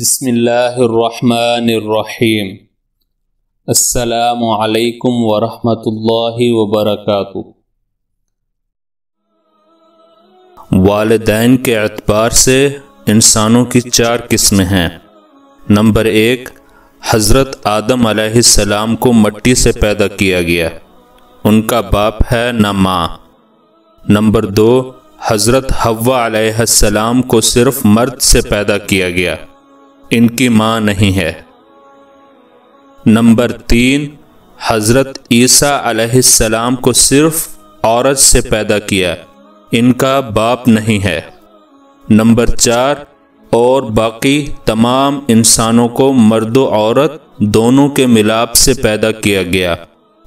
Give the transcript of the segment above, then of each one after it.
بسم اللہ الرحمن الرحیم۔ السلام علیکم ورحمۃ اللہ وبرکاتہ۔ والدین کے اعتبار سے انسانوں کی 4 قسمیں ہیں۔ نمبر 1، حضرت آدم علیہ السلام کو مٹی سے پیدا کیا گیا، ان کا باپ ہے نہ ماں۔ نمبر 2، حضرت حوا علیہ السلام کو صرف مرد سے پیدا کیا گیا، ان کی ماں نہیں ہے۔ نمبر 3، حضرت عیسیٰ علیہ السلام کو صرف عورت سے پیدا کیا، ان کا باپ نہیں ہے۔ نمبر 4، اور باقی تمام انسانوں کو مرد و عورت دونوں کے ملاپ سے پیدا کیا گیا،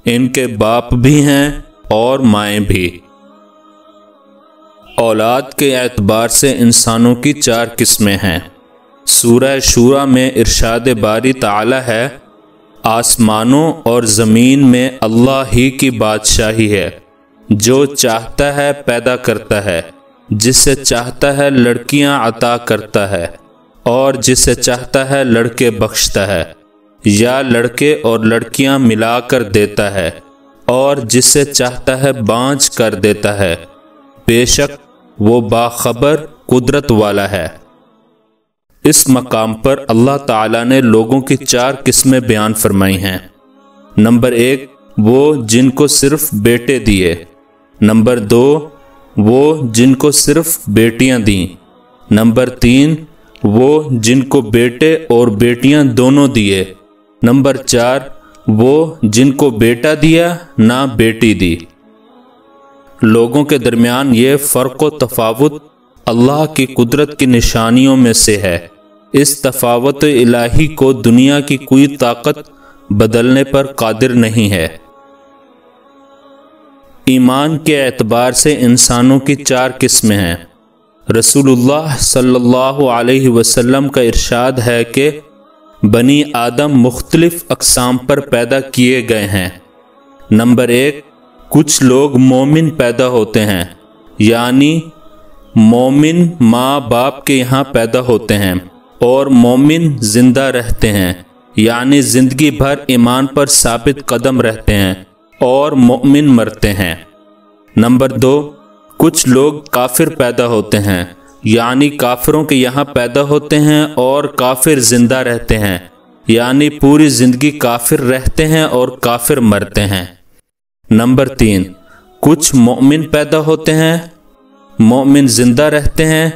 ان کے باپ بھی ہیں اور مائیں بھی۔ اولاد کے اعتبار سے انسانوں کی 4 قسمیں ہیں۔ سورہ شورى میں ارشاد باری تعالی ہے، آسمانوں اور زمین میں اللہ ہی کی بادشاہی ہے، جو چاہتا ہے پیدا کرتا ہے، جسے چاہتا ہے لڑکیاں عطا کرتا ہے، اور جسے چاہتا ہے لڑکے بخشتا ہے، یا لڑکے اور لڑکیاں ملا کر دیتا ہے، اور جسے چاہتا ہے بانجھ کر دیتا ہے، بے شک وہ باخبر قدرت والا ہے۔ اس مقام پر اللہ تعالیٰ نے لوگوں کی 4 قسمیں بیان فرمائی ہیں۔ نمبر 1، وہ جن کو صرف بیٹے دیے۔ نمبر 2، وہ جن کو صرف بیٹیاں دیں۔ نمبر 3، وہ جن کو بیٹے اور بیٹیاں دونوں دیے۔ نمبر 4، وہ جن کو بیٹا دیا نہ بیٹی دی۔ لوگوں کے درمیان یہ فرق و تفاوت اللہ کی قدرت کی نشانیوں میں سے ہے۔ اس تفاوت الہی کو دنیا کی کوئی طاقت بدلنے پر قادر نہیں ہے۔ ایمان کے اعتبار سے انسانوں کی 4 قسمیں ہیں۔ رسول اللہ صلی اللہ علیہ وسلم کا ارشاد ہے کہ بنی آدم مختلف اقسام پر پیدا کیے گئے ہیں۔ نمبر 1، کچھ لوگ مومن پیدا ہوتے ہیں، یعنی مومن ماں باپ کے یہاں پیدا ہوتے ہیں، اور مومن زندہ رہتے ہیں، یعنی زندگی بھر ایمان پر ثابت قدم رہتے ہیں، اور مومن مرتے ہیں۔ نمبر 2، کچھ لوگ کافر پیدا ہوتے ہیں، یعنی کافروں کے یہاں پیدا ہوتے ہیں اور کافر زندہ رہتے ہیں، یعنی پوری زندگی کافر رہتے ہیں اور کافر مرتے ہیں۔ نمبر 3، کچھ مومن پیدا ہوتے ہیں، مومن زندہ رہتے ہیں،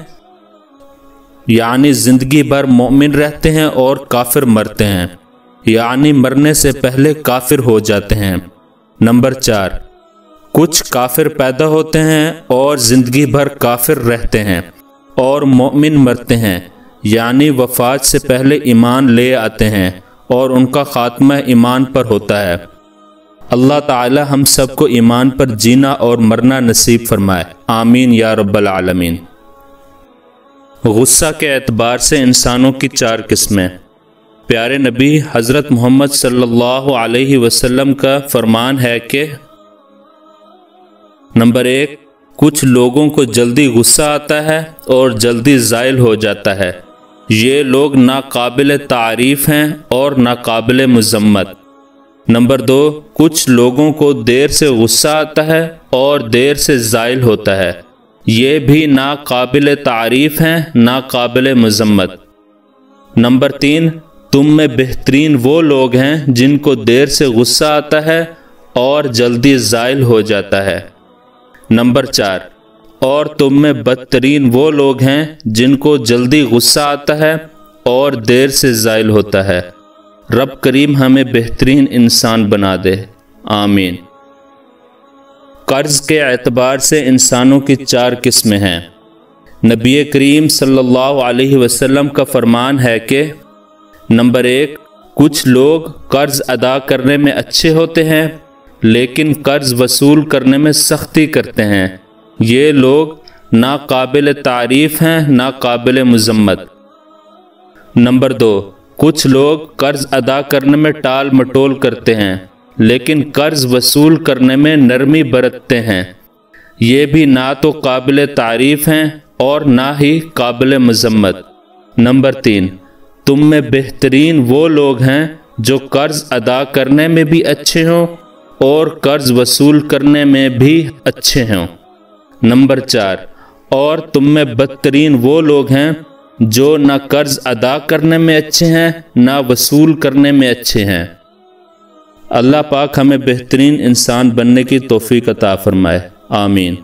یعنی زندگی بھر مومن رہتے ہیں اور کافر مرتے ہیں، یعنی مرنے سے پہلے کافر ہو جاتے ہیں۔ نمبر 4، کچھ کافر پیدا ہوتے ہیں اور زندگی بھر کافر رہتے ہیں اور مومن مرتے ہیں، یعنی وفات سے پہلے ایمان لے آتے ہیں اور ان کا خاتمہ ایمان پر ہوتا ہے۔ اللہ تعالی ہم سب کو ایمان پر جینا اور مرنا نصیب فرمائے، آمین یا رب العالمین۔ غصہ کے اعتبار سے انسانوں کی 4 قسمیں۔ پیارے نبی حضرت محمد صلی اللہ علیہ وسلم کا فرمان ہے کہ نمبر 1، کچھ لوگوں کو جلدی غصہ آتا ہے اور جلدی زائل ہو جاتا ہے، یہ لوگ ناقابل تعریف ہیں اور ناقابل مذمت۔ نمبر 2، کچھ لوگوں کو دیر سے غصہ آتا ہے اور دیر سے زائل ہوتا ہے، یہ بھی ناقابل تعریف ہیں، ناقابل مذمت۔ نمبر 3، تم میں بہترین وہ لوگ ہیں جن کو دیر سے غصہ آتا ہے اور جلدی زائل ہو جاتا ہے۔ نمبر 4، اور تم میں بدترین وہ لوگ ہیں جن کو جلدی غصہ آتا ہے اور دیر سے زائل ہوتا ہے۔ رب کریم ہمیں بہترین انسان بنا دے، آمین۔ قرض کے اعتبار سے انسانوں کی 4 قسمیں ہیں۔ نبی کریم صلی اللہ علیہ وسلم کا فرمان ہے کہ نمبر 1، کچھ لوگ قرض ادا کرنے میں اچھے ہوتے ہیں لیکن قرض وصول کرنے میں سختی کرتے ہیں، یہ لوگ ناقابل تعریف ہیں، ناقابل مذمت۔ نمبر 2، کچھ لوگ قرض ادا کرنے میں ٹال مٹول کرتے ہیں لیکن قرض وصول کرنے میں نرمی برتتے ہیں، یہ بھی نہ تو قابل تعریف ہیں اور نہ ہی قابل مذمت۔ نمبر 3، تم میں بہترین وہ لوگ ہیں جو قرض ادا کرنے میں بھی اچھے ہوں اور قرض وصول کرنے میں بھی اچھے ہوں۔ نمبر 4، اور تم میں بدترین وہ لوگ ہیں جو نہ قرض ادا کرنے میں اچھے ہیں نہ وصول کرنے میں اچھے ہیں۔ اللہ پاک ہمیں بہترین انسان بننے کی توفیق عطا فرمائے، آمین۔